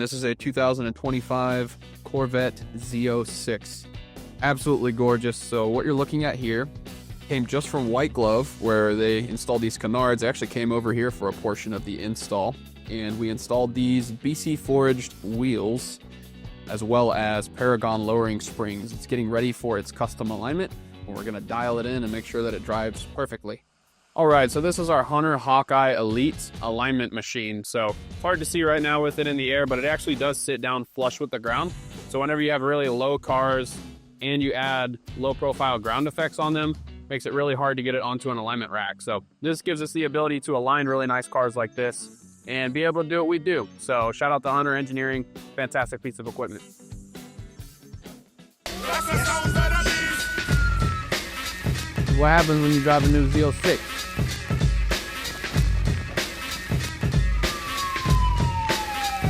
This is a 2025 Corvette Z06. Absolutely gorgeous. So what you're looking at here came just from White Glove, where they installed these canards. They actually came over here for a portion of the install, and we installed these BC forged wheels as well as Paragon lowering springs. It's getting ready for its custom alignment, and we're gonna dial it in and make sure that it drives perfectly. All right, so this is our Hunter Hawkeye Elite alignment machine. So hard to see right now with it in the air, but it actually does sit down flush with the ground. So whenever you have really low cars and you add low profile ground effects on them, makes it really hard to get it onto an alignment rack. So this gives us the ability to align really nice cars like this and be able to do what we do. So shout out to Hunter Engineering, fantastic piece of equipment. What happens when you drive a new Z06?